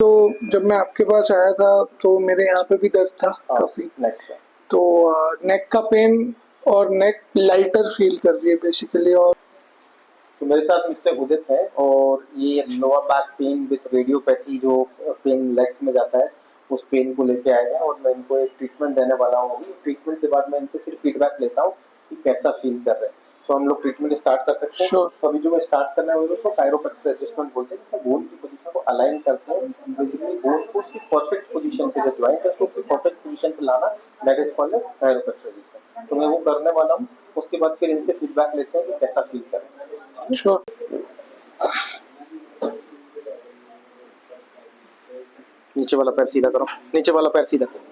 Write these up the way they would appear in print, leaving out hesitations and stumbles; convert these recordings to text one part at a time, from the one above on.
तो जब मैं आपके पास आया था तो मेरे यहाँ पे भी दर्द था काफी। तो नेक का पेन और नेक लाइटर फील कर रही है बेसिकली। और तो मेरे साथ मिस्टर उदित है और ये लोअर बैक पेन विद रेडियोपैथी जो पेन लेग्स में जाता है उस पेन को लेके आए हैं और मैं इनको एक ट्रीटमेंट देने वाला हूँ। अभी ट्रीटमेंट के बाद मैं इनसे फिर फीडबैक लेता हूँ कि कैसा फील कर रहे हैं। तो हम लोग ट्रीटमेंट स्टार्ट कर सकते हैं। Sure. तो अभी जो मैं स्टार्ट करना है वो उसको कायरोप्रैक्टिक एडजस्टमेंट बोलते हैं, जिससे बोन की पोजीशन को अलाइन करते हैं। बेसिकली बोन को उसकी परफेक्ट पोजीशन पे, जो ज्वाइंट है उसको उसकी परफेक्ट पोजीशन पे लाना, that is called as chiropractic adjustment. तो मैं वो करने वाला हूँ। उसके बाद फिर इनसे फीडबैक लेते हैं कि कैसा फील कर रहे हैं। श्योर। नीचे वाला पैर सीधा करो, नीचे वाला पैर सीधा करो।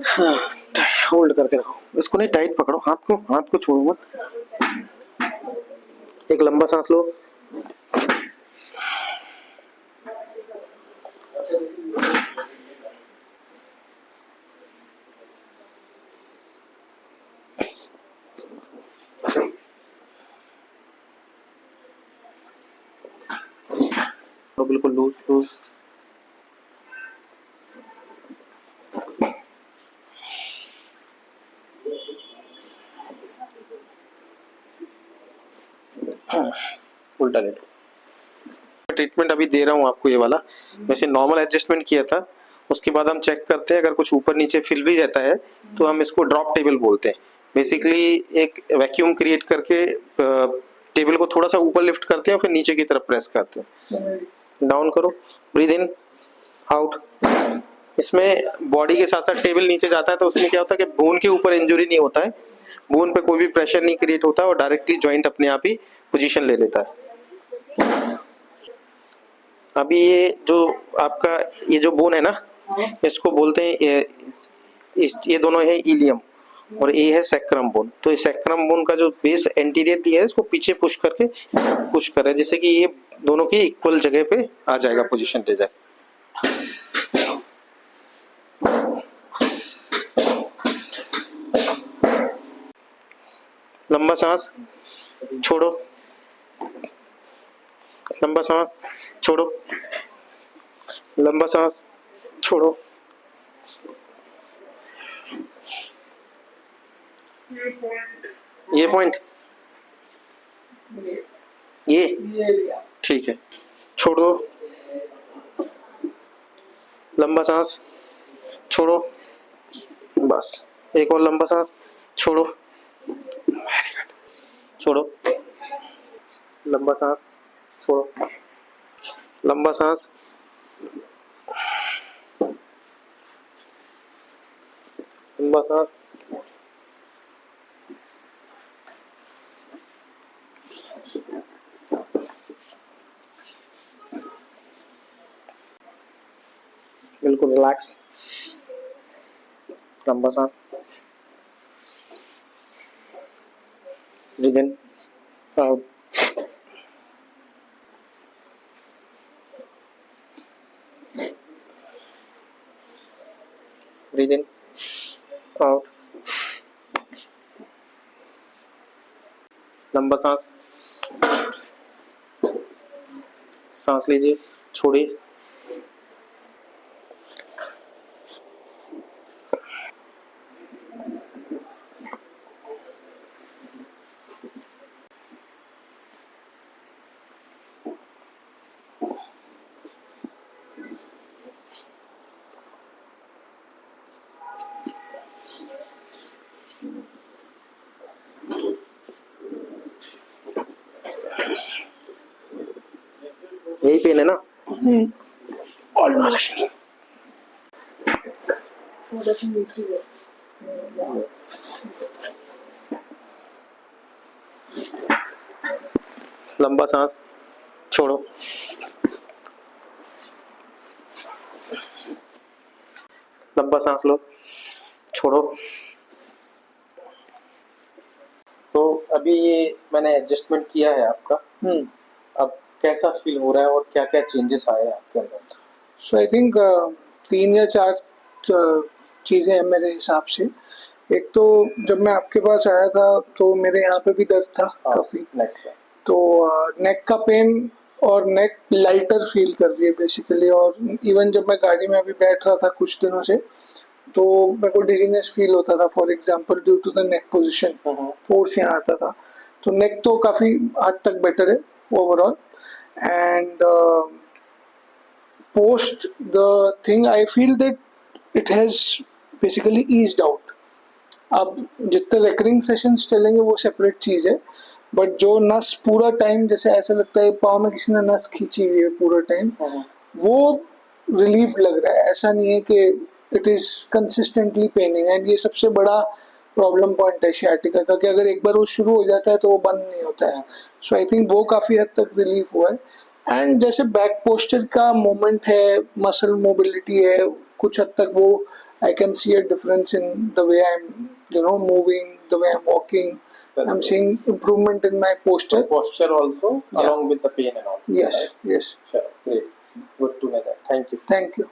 हाँ, होल्ड करके रखो, इसको नहीं टाइट पकड़ो, हाथ को छोड़ो मत। एक लंबा सांस लो। तो बिल्कुल लूज लूज। उल्टा लेटो। ट्रीटमेंट अभी दे रहा हूँ आपको ये वाला। वैसे नॉर्मल एडजस्टमेंट किया था, उसके बाद हम चेक करते हैं, अगर कुछ ऊपर नीचे फिल भी रहता है तो हम इसको ड्रॉप टेबल बोलते हैं। बेसिकली एक वैक्यूम क्रिएट करके टेबल को थोड़ा सा ऊपर लिफ्ट करते हैं और फिर नीचे की तरफ प्रेस करते हैं। डाउन करो, ब्रीद इन आउट। इसमें बॉडी के साथ साथ टेबल नीचे जाता है तो उसमें क्या होता है कि बोन के ऊपर इंजरी नहीं होता है, बोन पे कोई भी प्रेशर नहीं क्रिएट होता है और डायरेक्टली जॉइंट अपने आप ही पोजीशन ले लेता है। अभी ये जो आपका ये जो बोन है ना, इसको बोलते हैं ये दोनों है इलियम और ये है सैक्रम बोन। तो ये सैक्रम बोन का जो बेस एंटीरियर है इसको पीछे पुश करें जिससे कि ये दोनों की इक्वल जगह पे आ जाएगा, पोजीशन ले जाए। लंबा सांस छोड़ो, लंबा सांस छोड़ो, लंबा सांस छोड़ो। ये पॉइंट, ये ठीक है, छोड़ दो। लंबा सांस छोड़ो, बस एक और लंबा सांस छोड़ो, वेरी गुड, छोड़ो, लंबा सांस छोड़ो, लंबा सांस, लंबा सांस, बिल्कुल रिलैक्स, लंबा सांस, breathe in out, breathe in out, लंबा सांस, सांस लीजिए, छोड़िए। यही पेन है ना? ऑलमोस्ट। लंबा सांस छोड़ो, लंबा सांस लो, छोड़ो। तो अभी ये मैंने एडजस्टमेंट किया है आपका, अब कैसा फील हो रहा है और क्या क्या चेंजेस आए हैं आपके अंदर? सो आई थिंक 3 या 4 चीज़ें हैं मेरे हिसाब से। एक तो जब मैं आपके पास आया था तो मेरे यहाँ पे भी दर्द था काफी, तो नेक का पेन और नेक लाइटर फील कर रही है बेसिकली। और इवन जब मैं गाड़ी में अभी बैठ रहा था कुछ दिनों से तो मेरे को डिजीनेस फील होता था, for example due to the neck position, force यहाँ आता था। तो नेक तो काफी हद तक बेटर है overall. And post the thing I feel that it has basically eased out. अब जितने रेकरिंग सेशंस चलेंगे वो सेपरेट चीज़ है, बट जो नस पूरा टाइम जैसे ऐसा लगता है पाँव में किसी ने नस खींची हुई है पूरा टाइम, वो रिलीफ लग रहा है। ऐसा नहीं है कि it is consistently paining. And ये सबसे बड़ा प्रॉब्लम पॉइंट है शियाटिका का कि अगर एक बार वो शुरू हो जाता है तो वो बंद नहीं होता है। सो आई थिंक वो काफ़ी हद तक रिलीफ हुआ है। एंड जैसे बैक पोस्चर का मूवमेंट है, मसल मोबिलिटी है, कुछ हद तक वो I can see a difference in the way I'm, moving, the way I'm walking. I'm seeing improvement in my posture. So posture also, Yeah. along with the pain and all. Yes, right? yes. Sure, great. Good to know that. Thank you. Thank you.